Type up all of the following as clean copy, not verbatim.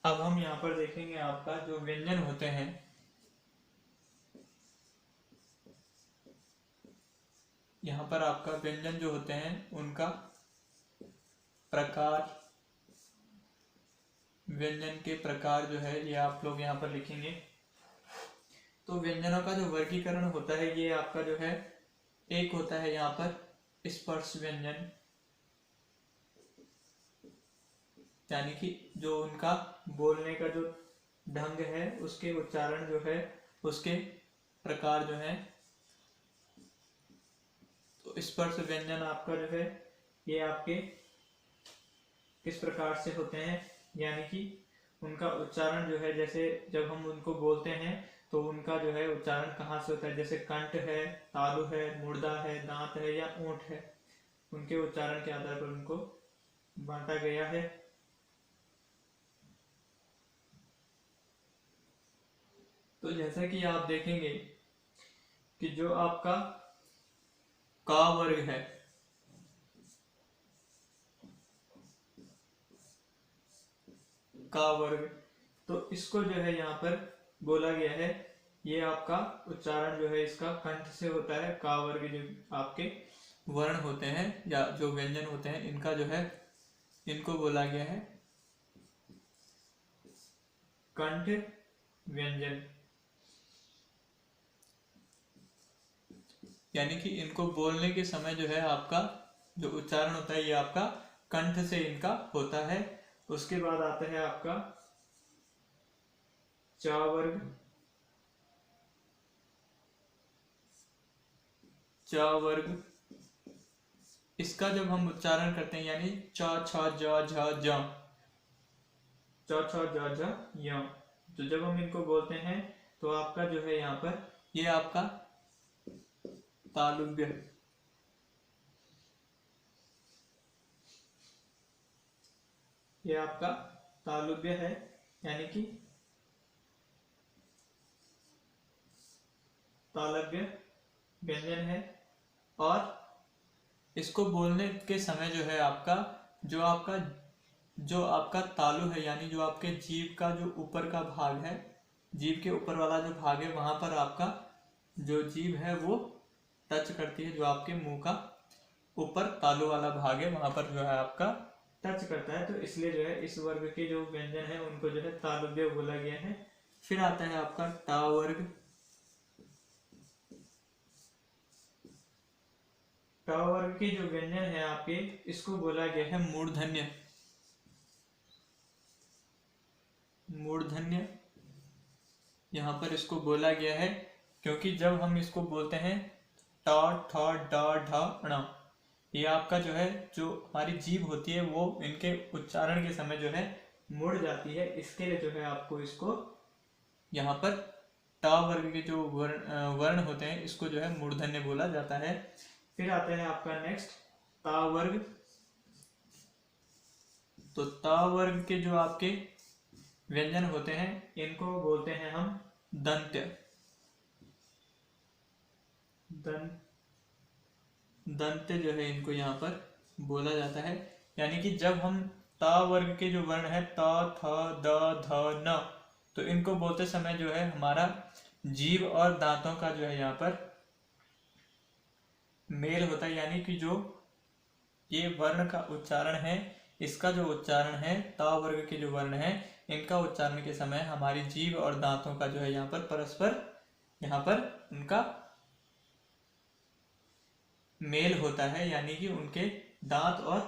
अब हम यहाँ पर देखेंगे आपका जो व्यंजन होते हैं, यहाँ पर आपका व्यंजन जो होते हैं उनका प्रकार, व्यंजन के प्रकार जो है ये आप लोग यहाँ पर लिखेंगे। तो व्यंजनों का जो वर्गीकरण होता है ये आपका जो है, एक होता है यहाँ पर स्पर्श व्यंजन, यानी कि जो उनका बोलने का जो ढंग है उसके उच्चारण जो है उसके प्रकार जो है। तो स्पर्श व्यंजन आपका जो है ये आपके किस प्रकार से होते हैं, यानी कि उनका उच्चारण जो है, जैसे जब हम उनको बोलते हैं तो उनका जो है उच्चारण कहाँ से होता है, जैसे कंठ है, तालु है, मुर्दा है, दांत है या ओंठ है, उनके उच्चारण के आधार पर उनको बांटा गया है। तो जैसा कि आप देखेंगे कि जो आपका का वर्ग है, का वर्ग, तो इसको जो है यहाँ पर बोला गया है, ये आपका उच्चारण जो है इसका कंठ से होता है। का वर्ग जो आपके वर्ण होते हैं या जो व्यंजन होते हैं इनका जो है, इनको बोला गया है कंठ व्यंजन, यानी कि इनको बोलने के समय जो है आपका जो उच्चारण होता है ये आपका कंठ से इनका होता है। उसके बाद आता है आपका चा वर्ग, चा वर्ग, इसका जब हम उच्चारण करते हैं यानी चा छा जा झा जा, चा छा जा झा या, तो जब हम इनको बोलते हैं तो आपका जो है यहाँ पर ये आपका तालुव्य, ये आपका तालुव्य है, यानी कि तालव्य व्यंजन है। और इसको बोलने के समय जो है आपका जो आपका तालु है, यानी जो आपके जीभ का जो ऊपर का भाग है, जीभ के ऊपर वाला जो भाग है वहां पर आपका जो जीभ है वो टच करती है, जो आपके मुंह का ऊपर तालु वाला भाग है वहां पर जो है आपका टच करता है। तो इसलिए जो है इस वर्ग के जो व्यंजन है उनको जो है तालुव्य बोला गया है। फिर आता है आपका टा वर्ग, ट वर्ग के जो व्यंजन है आपके, इसको बोला गया है मूर्धन्य, मूर्धन्य यहाँ पर इसको बोला गया है क्योंकि जब हम इसको बोलते हैं ट ठ ड ढ ण, ये आपका जो है जो हमारी जीभ होती है वो इनके उच्चारण के समय जो है मुड़ जाती है, इसके लिए जो है आपको इसको यहाँ पर ट वर्ग के जो वर्ण होते हैं इसको जो है मूर्धन्य बोला जाता है। फिर आता है आपका नेक्स्ट ता वर्ग, तो ता वर्ग के जो आपके व्यंजन होते हैं इनको बोलते हैं हम दंत्य, दंत्य जो है इनको यहाँ पर बोला जाता है। यानी कि जब हम ता वर्ग के जो वर्ण है त थ द ध न, तो इनको बोलते समय जो है हमारा जीभ और दांतों का जो है यहाँ पर मेल होता है, यानी कि जो ये वर्ण का उच्चारण है, इसका जो उच्चारण है ता वर्ग के जो वर्ण है इनका उच्चारण के समय हमारी जीभ और दांतों का जो है यहाँ पर परस्पर यहाँ पर उनका मेल होता है, यानी कि उनके दांत और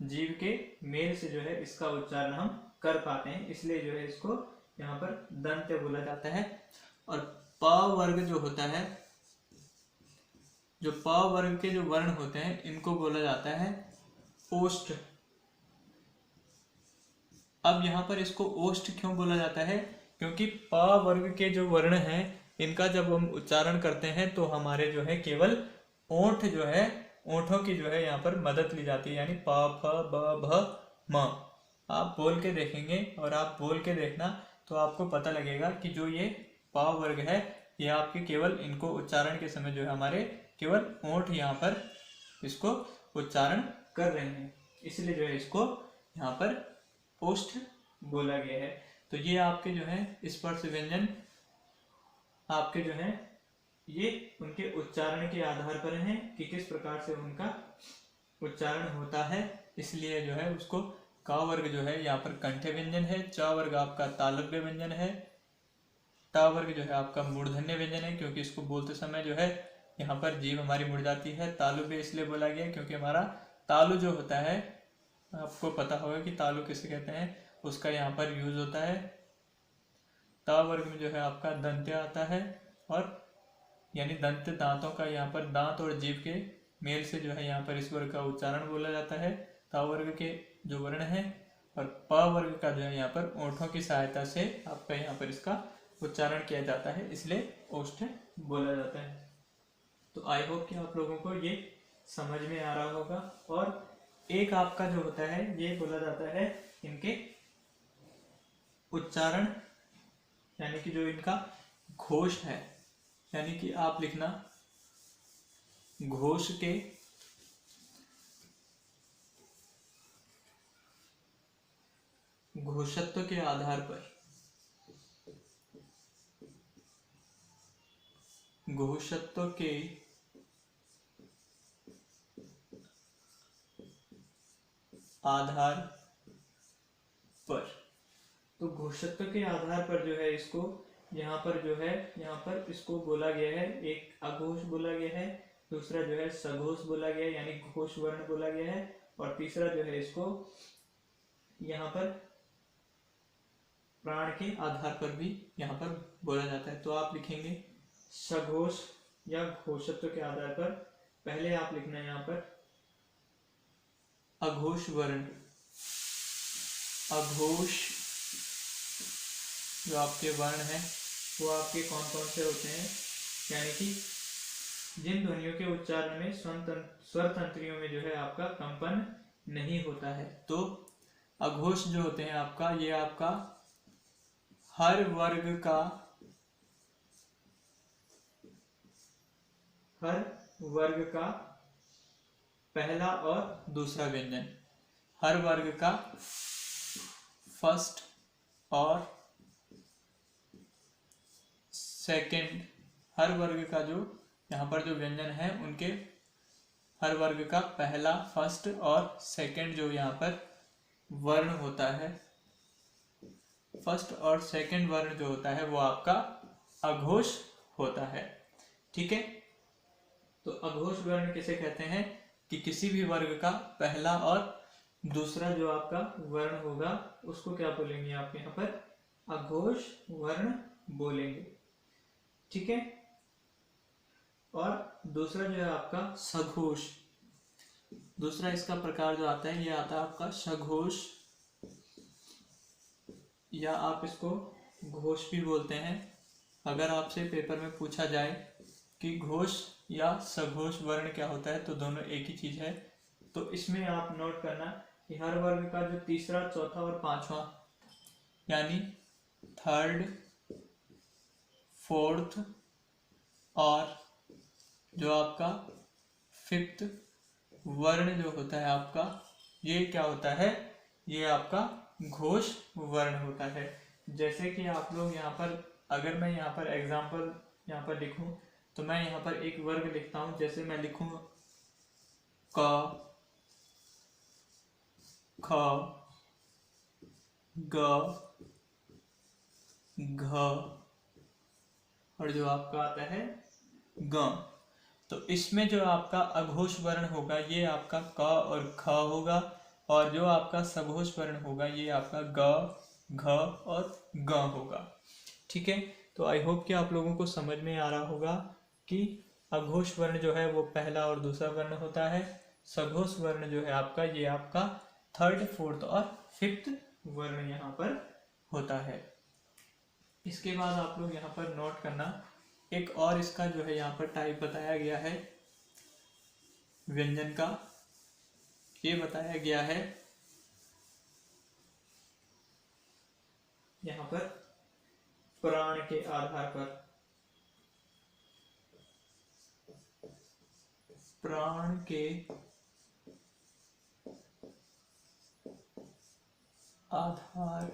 जीभ के मेल से जो है इसका उच्चारण हम कर पाते हैं, इसलिए जो है इसको यहाँ पर दंत्य बोला जाता है। और प वर्ग जो होता है, जो प वर्ग के जो वर्ण होते हैं इनको बोला जाता है ओष्ठ। अब यहाँ पर इसको ओष्ठ क्यों बोला जाता है, क्योंकि प वर्ग के जो वर्ण हैं इनका जब हम उच्चारण करते हैं तो हमारे जो है केवल ओंठ जो है, ओंठों की जो है यहाँ पर मदद ली जाती है, यानी प फ ब भ म। आप बोल के देखेंगे और आप बोल के देखना तो आपको पता लगेगा कि जो ये प वर्ग है ये आपके केवल इनको उच्चारण के समय जो है हमारे केवल ओंठ यहाँ पर इसको उच्चारण कर रहे हैं, इसलिए जो है इसको यहाँ पर ओष्ठ बोला गया है। तो ये आपके जो है स्पर्श व्यंजन आपके जो है ये उनके उच्चारण के आधार पर हैं कि किस प्रकार से उनका उच्चारण होता है। इसलिए जो है उसको का वर्ग जो है यहाँ पर कंठ्य व्यंजन है, च वर्ग आपका तालव्य व्यंजन है, टा वर्ग जो है आपका मूर्धन्य व्यंजन है क्योंकि इसको बोलते समय जो है यहाँ पर जीभ हमारी मुड़ जाती है। तालु भी इसलिए बोला गया क्योंकि हमारा तालु जो होता है, आपको पता होगा कि तालु किसे कहते हैं, उसका यहाँ पर यूज होता है। ता वर्ग में जो है आपका दंत्य आता है और यानी दंत दांतों का यहाँ पर दांत और जीभ के मेल से जो है यहाँ पर इस वर्ग का उच्चारण बोला जाता है। ता वर्ग के जो वर्ण है और प वर्ग का जो है यहाँ पर ओंठों की सहायता से आपका यहाँ पर इसका उच्चारण किया जाता है, इसलिए ओष्ठ बोला जाता है। तो आई होप कि आप लोगों को ये समझ में आ रहा होगा। और एक आपका जो होता है ये बोला जाता है इनके उच्चारण, यानी कि जो इनका घोष है, यानी कि आप लिखना घोष के घोषत्व के आधार पर, घोषत्व के आधार पर, तो घोषत्व के आधार पर जो है इसको यहाँ पर जो है यहाँ पर इसको बोला गया है, एक अघोष बोला गया है, दूसरा जो है सघोष बोला गया है यानी घोष वर्ण बोला गया है, और तीसरा जो है इसको यहाँ पर प्राण के आधार पर भी यहाँ पर बोला जाता है। तो आप लिखेंगे सघोष या घोषत्व के आधार पर। पहले आप लिखना है यहाँ पर अघोष वर्ण, अघोष जो आपके वर्ण है वो आपके कौन कौन से होते हैं, यानी कि जिन ध्वनियों के उच्चारण में स्वर तंत्रियों में जो है आपका कंपन नहीं होता है। तो अघोष जो होते हैं आपका, ये आपका हर वर्ग का पहला और दूसरा व्यंजन, हर वर्ग का फर्स्ट और सेकंड, हर वर्ग का जो यहाँ पर जो व्यंजन है उनके हर वर्ग का पहला, फर्स्ट और सेकंड जो यहाँ पर वर्ण होता है, फर्स्ट और सेकंड वर्ण जो होता है वो आपका अघोष होता है। ठीक है, तो अघोष वर्ण किसे कहते हैं कि किसी भी वर्ग का पहला और दूसरा जो आपका वर्ण होगा उसको क्या बोलेंगे आप यहाँ पर अघोष वर्ण बोलेंगे। ठीक है, और दूसरा जो है आपका सघोष, दूसरा इसका प्रकार जो आता है ये आता है आपका सघोष, या आप इसको घोष भी बोलते हैं। अगर आपसे पेपर में पूछा जाए कि घोष या सघोष वर्ण क्या होता है तो दोनों एक ही चीज है। तो इसमें आप नोट करना कि हर वर्ग का जो तीसरा, चौथा और पांचवा, यानी थर्ड, फोर्थ और जो आपका फिफ्थ वर्ण जो होता है आपका, ये क्या होता है, ये आपका घोष वर्ण होता है। जैसे कि आप लोग यहाँ पर, अगर मैं यहाँ पर एग्जाम्पल यहाँ पर लिखूं तो मैं यहाँ पर एक वर्ग लिखता हूं, जैसे मैं लिखूं क, ख, ग, घ और जो आपका आता है ग। तो इसमें जो आपका अघोष वर्ण होगा ये आपका क और ख होगा, और जो आपका सघोष वर्ण होगा ये आपका ग, घ और ग होगा। ठीक है, तो आई होप कि आप लोगों को समझ में आ रहा होगा कि अघोष वर्ण जो है वो पहला और दूसरा वर्ण होता है, सघोष वर्ण जो है आपका ये आपका थर्ड, फोर्थ और फिफ्थ वर्ण यहाँ पर होता है। इसके बाद आप लोग यहाँ पर नोट करना, एक और इसका जो है यहाँ पर टाइप बताया गया है व्यंजन का, ये बताया गया है यहाँ पर प्राण के आधार पर, प्राण के आधार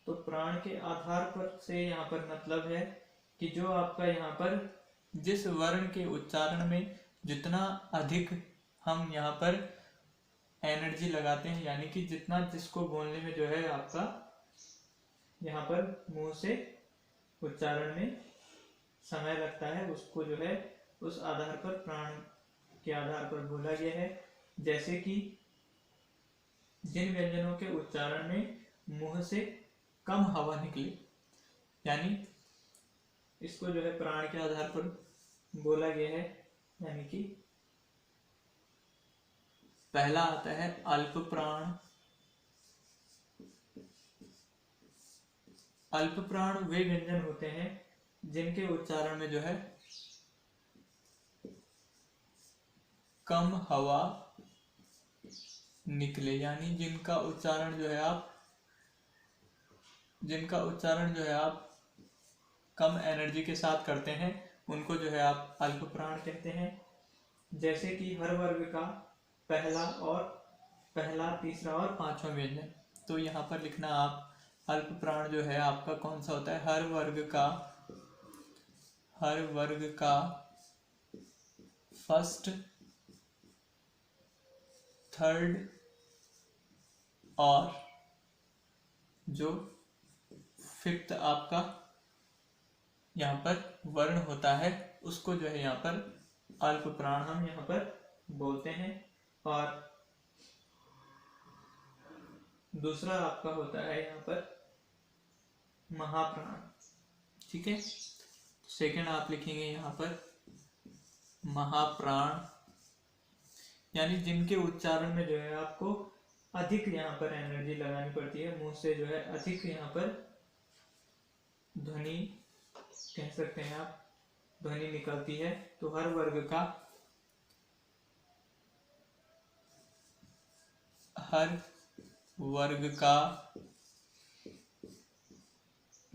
तो प्राण के आधार पर से यहाँ पर मतलब है कि जो आपका यहाँ पर जिस वर्ण के उच्चारण में जितना अधिक हम यहाँ पर एनर्जी लगाते हैं, यानी कि जितना जिसको बोलने में जो है आपका यहाँ पर मुंह से उच्चारण में समय लगता है, उसको जो है उस आधार पर प्राण के आधार पर बोला गया है। जैसे कि जिन व्यंजनों के उच्चारण में मुंह से कम हवा निकले, यानी इसको जो है प्राण के आधार पर बोला गया है। यानी कि पहला आता है अल्प प्राण। अल्प प्राण वे व्यंजन होते हैं जिनके उच्चारण में जो है कम हवा निकले, यानी जिनका उच्चारण जो है आप कम एनर्जी के साथ करते हैं, उनको जो है आप अल्प प्राण कहते हैं। जैसे कि हर वर्ग का पहला, तीसरा और पांचवा व्यंजन। तो यहाँ पर लिखना आप अल्प प्राण जो है आपका कौन सा होता है, हर वर्ग का फर्स्ट, थर्ड और जो फिफ्थ आपका यहाँ पर वर्ण होता है, उसको जो है यहाँ पर अल्प प्राण हम यहाँ पर बोलते हैं। और दूसरा आपका होता है यहाँ पर महाप्राण। ठीक है, सेकंड आप लिखेंगे यहाँ पर महाप्राण, यानी जिनके उच्चारण में जो है आपको अधिक यहाँ पर एनर्जी लगानी पड़ती है, मुंह से जो है अधिक यहाँ पर ध्वनि कह सकते हैं आप, ध्वनि निकलती है। तो हर वर्ग का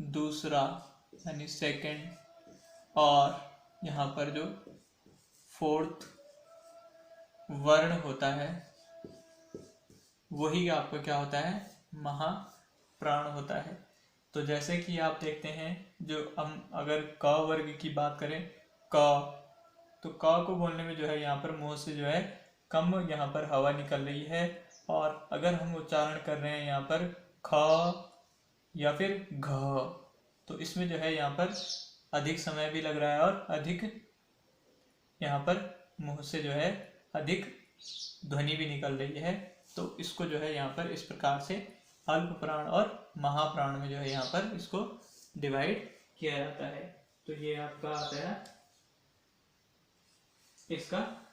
दूसरा यानी सेकंड और यहाँ पर जो फोर्थ वर्ण होता है वही आपका क्या होता है, महाप्राण होता है। तो जैसे कि आप देखते हैं, जो हम अगर क वर्ग की बात करें, तो क को बोलने में जो है यहाँ पर मुंह से जो है कम यहाँ पर हवा निकल रही है। और अगर हम उच्चारण कर रहे हैं यहाँ पर ख या फिर घ, तो इसमें जो है यहाँ पर अधिक समय भी लग रहा है और अधिक यहाँ पर मुंह से जो है अधिक ध्वनि भी निकल रही है। तो इसको जो है यहाँ पर इस प्रकार से अल्प प्राण और महाप्राण में जो है यहाँ पर इसको डिवाइड किया जाता है। तो ये आपका आता है इसका